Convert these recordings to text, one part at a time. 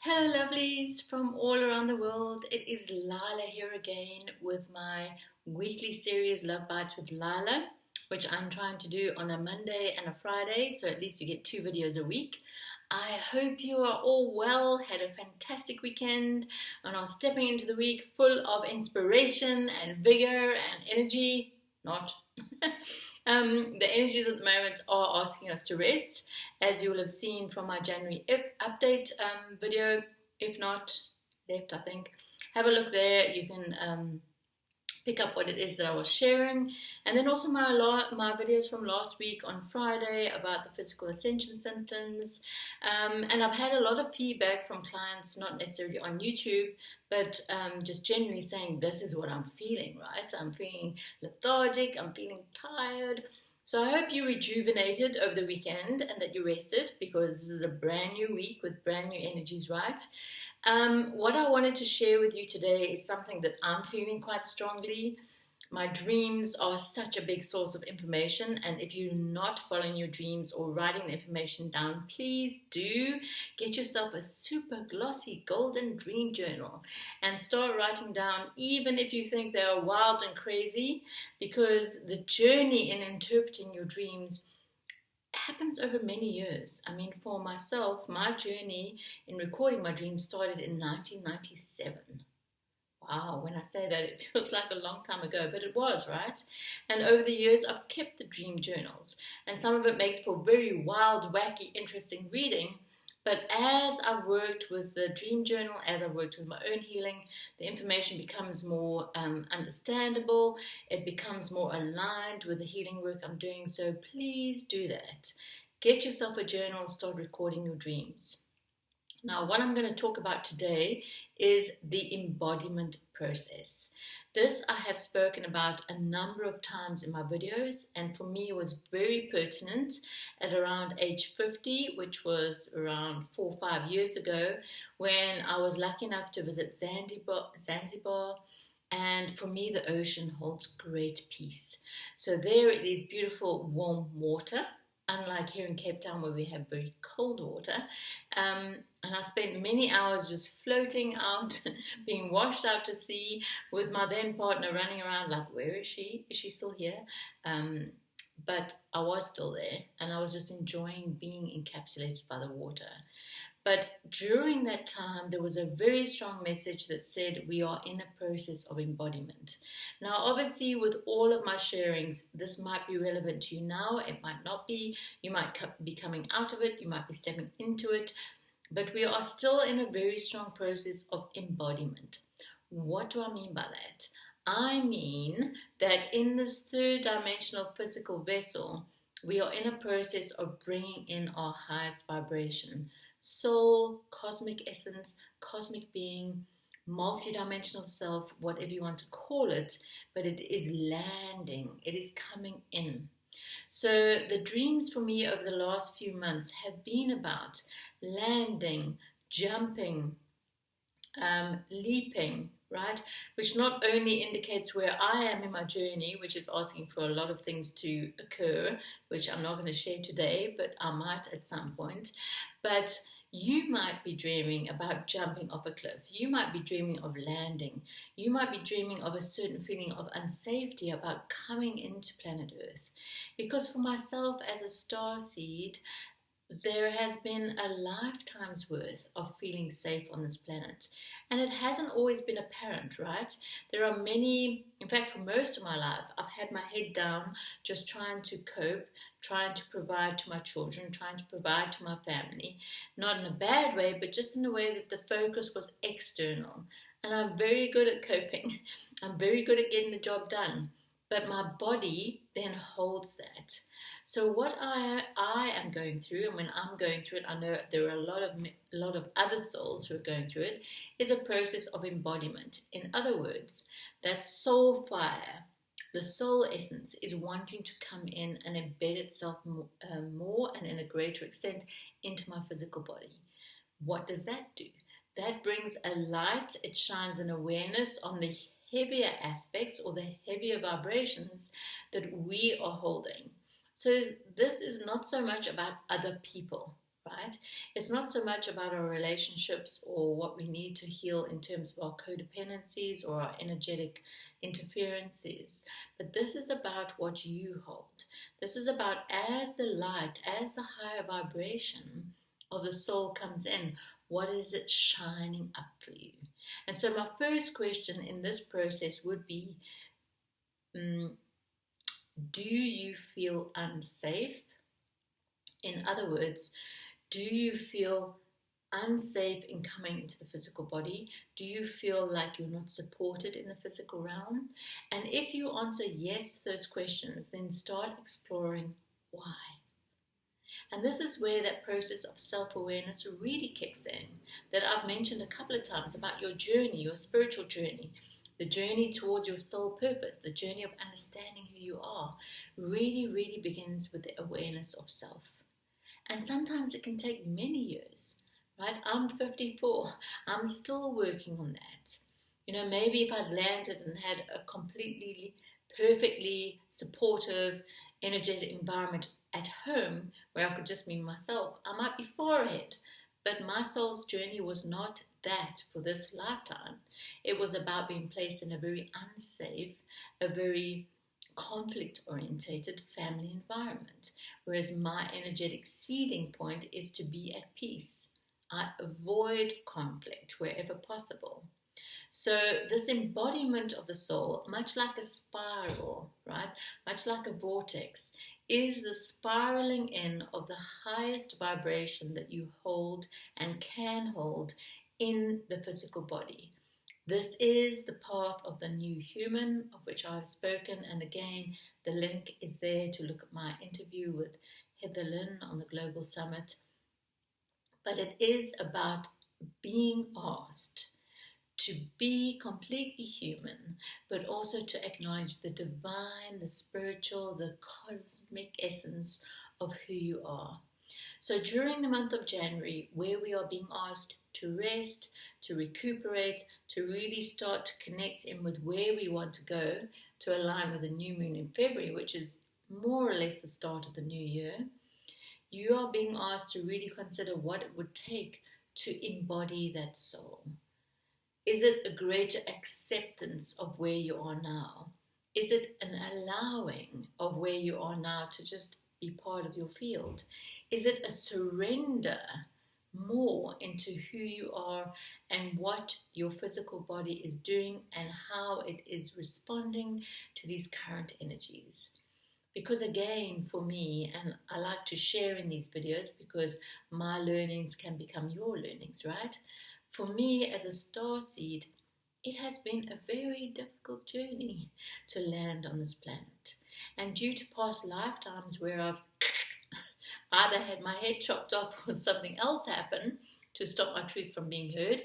Hello, lovelies from all around the world. It is Lilah here again with my weekly series Love Bites with Lilah, which I'm trying to do on a Monday and a Friday, so at least you get 2 videos a week. I hope you are all well, had a fantastic weekend, and are stepping into the week full of inspiration and vigor and energy. Not. The energies at the moment are asking us to rest, as you will have seen from my January update video. If not, left I think. Have a look there. You can pick up what it is that I was sharing, and then also my videos from last week on Friday about the physical ascension symptoms, and I've had a lot of feedback from clients, not necessarily on YouTube, but just generally saying this is what I'm feeling, right? I'm feeling lethargic, I'm feeling tired. So I hope you rejuvenated over the weekend and that you rested, because this is a brand new week with brand new energies, right? What I wanted to share with you today is something that I'm feeling quite strongly. My dreams are such a big source of information, and if you're not following your dreams or writing the information down, please do get yourself a super glossy golden dream journal and start writing down, even if you think they are wild and crazy, because the journey in interpreting your dreams happens over many years. I mean, for myself, my journey in recording my dreams started in 1997. Wow, when I say that, it feels like a long time ago, but it was, right? And over the years, I've kept the dream journals, and some of it makes for very wild, wacky, interesting reading. But as I've worked with the dream journal, as I've worked with my own healing, the information becomes more understandable. It becomes more aligned with the healing work I'm doing. So please do that. Get yourself a journal and start recording your dreams. Now, what I'm going to talk about today is the embodiment process. This I have spoken about a number of times in my videos, and for me it was very pertinent at around age 50, which was around 4 or 5 years ago, when I was lucky enough to visit Zanzibar. And for me, the ocean holds great peace. So there it is, beautiful warm water, unlike here in Cape Town where we have very cold water. And I spent many hours just floating out, being washed out to sea, with my then partner running around like, where is she? Is she still here? But I was still there, and I was just enjoying being encapsulated by the water. But during that time, there was a very strong message that said we are in a process of embodiment. Now, obviously, with all of my sharings, this might be relevant to you now. It might not be. You might be coming out of it. You might be stepping into it. But we are still in a very strong process of embodiment. What do I mean by that? I mean that in this third dimensional physical vessel, we are in a process of bringing in our highest vibration. Soul, cosmic essence, cosmic being, multidimensional self, whatever you want to call it, but it is landing, it is coming in. So the dreams for me over the last few months have been about landing, jumping, leaping, right? Which not only indicates where I am in my journey, which is asking for a lot of things to occur, which I'm not going to share today, but I might at some point. But you might be dreaming about jumping off a cliff. You might be dreaming of landing. You might be dreaming of a certain feeling of unsafety about coming into planet Earth. Because for myself as a starseed, there has been a lifetime's worth of feeling safe on this planet. And it hasn't always been apparent, right? There are many, in fact, for most of my life, I've had my head down, just trying to cope, trying to provide to my children, trying to provide to my family. Not in a bad way, but just in a way that the focus was external. And I'm very good at coping. I'm very good at getting the job done. But my body then holds that. So what I am going through, and when I'm going through it, I know there are a lot of other souls who are going through it, is a process of embodiment. In other words, that soul fire, the soul essence, is wanting to come in and embed itself more and in a greater extent into my physical body. What does that do? That brings a light, it shines an awareness on the heavier aspects or the heavier vibrations that we are holding. So this is not so much about other people, right? right? It's not so much about our relationships or what we need to heal in terms of our codependencies or our energetic interferences, but this is about what you hold. This is about as the light, as the higher vibration of the soul comes in, what is it shining up for you? And so my first question in this process would be, do you feel unsafe? In other words, do you feel unsafe in coming into the physical body? Do you feel like you're not supported in the physical realm? And if you answer yes to those questions, then start exploring why. And this is where that process of self-awareness really kicks in, that I've mentioned a couple of times about your journey, your spiritual journey, the journey towards your soul purpose, the journey of understanding who you are, really, really begins with the awareness of self. And sometimes it can take many years, right? I'm 54. I'm still working on that. Maybe if I'd landed and had a completely, perfectly supportive, energetic environment at home where I could just be myself, I might be far ahead. But my soul's journey was not that for this lifetime. It was about being placed in a very unsafe, a very conflict-orientated family environment, whereas my energetic seeding point is to be at peace. I avoid conflict wherever possible. So this embodiment of the soul, much like a spiral, right, much like a vortex, is the spiraling in of the highest vibration that you hold and can hold in the physical body. This is the path of the new human, of which I've spoken, and again, the link is there to look at my interview with Heather Lynn on the Global Summit. But it is about being asked to be completely human, but also to acknowledge the divine, the spiritual, the cosmic essence of who you are. So during the month of January, where we are being asked to rest, to recuperate, to really start to connect in with where we want to go, to align with the new moon in February, which is more or less the start of the new year, you are being asked to really consider what it would take to embody that soul. Is it a greater acceptance of where you are now? Is it an allowing of where you are now to just be part of your field? Is it a surrender more into who you are and what your physical body is doing and how it is responding to these current energies? Because again, for me, and I like to share in these videos because my learnings can become your learnings, right? For me, as a starseed, it has been a very difficult journey to land on this planet. And due to past lifetimes where I've either had my head chopped off or something else happen to stop my truth from being heard,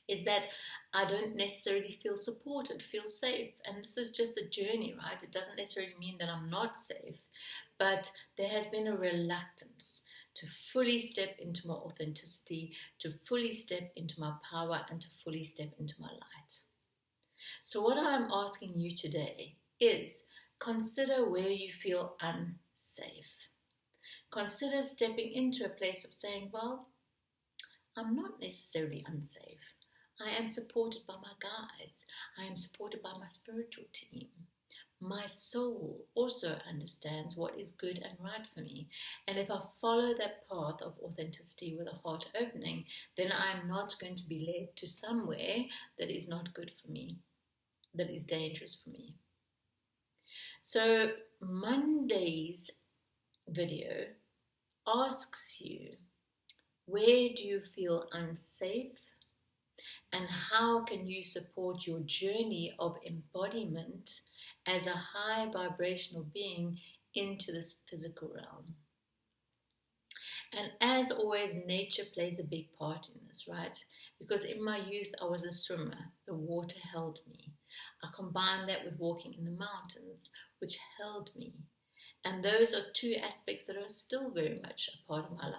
is that I don't necessarily feel supported, feel safe. And this is just a journey, right? It doesn't necessarily mean that I'm not safe, but there has been a reluctance to fully step into my authenticity, to fully step into my power, and to fully step into my light. So what I'm asking you today is consider where you feel unsafe. Consider stepping into a place of saying, well, I'm not necessarily unsafe. I am supported by my guides. I am supported by my spiritual team. My soul also understands what is good and right for me. And if I follow that path of authenticity with a heart opening, then I'm not going to be led to somewhere that is not good for me, that is dangerous for me. So Monday's video asks you, where do you feel unsafe? And how can you support your journey of embodiment as a high vibrational being into this physical realm? And as always, nature plays a big part in this, right? Because in my youth, I was a swimmer. The water held me. I combined that with walking in the mountains, which held me. And those are two aspects that are still very much a part of my life.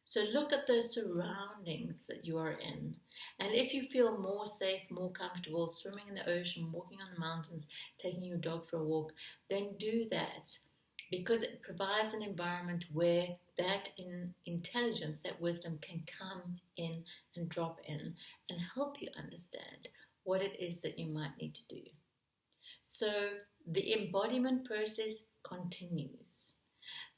So look at the surroundings that you are in. And if you feel more safe, more comfortable swimming in the ocean, walking on the mountains, taking your dog for a walk, then do that. because it provides an environment where that intelligence, that wisdom can come in and drop in and help you understand what it is that you might need to do. So the embodiment process continues.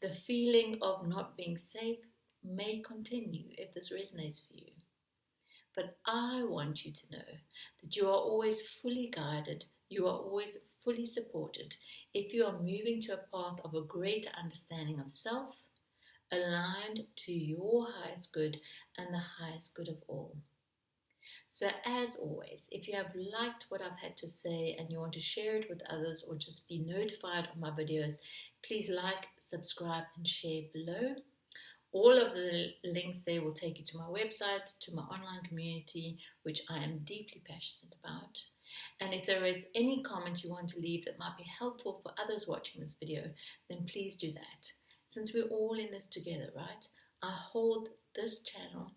The feeling of not being safe may continue if this resonates for you. But I want you to know that you are always fully guided, you are always fully supported if you are moving to a path of a greater understanding of self, aligned to your highest good and the highest good of all. So as always, if you have liked what I've had to say and you want to share it with others or just be notified of my videos, please like, subscribe and share below. All of the links there will take you to my website, to my online community, which I am deeply passionate about. And if there is any comment you want to leave that might be helpful for others watching this video, then please do that. Since we're all in this together, right? I hold this channel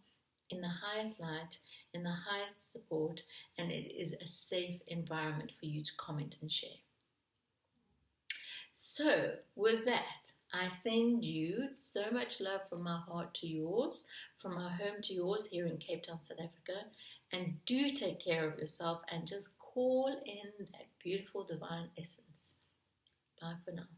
in the highest light, in the highest support, and it is a safe environment for you to comment and share. So with that, I send you so much love from my heart to yours, from my home to yours here in Cape Town, South Africa. And do take care of yourself and just call in that beautiful divine essence. Bye for now.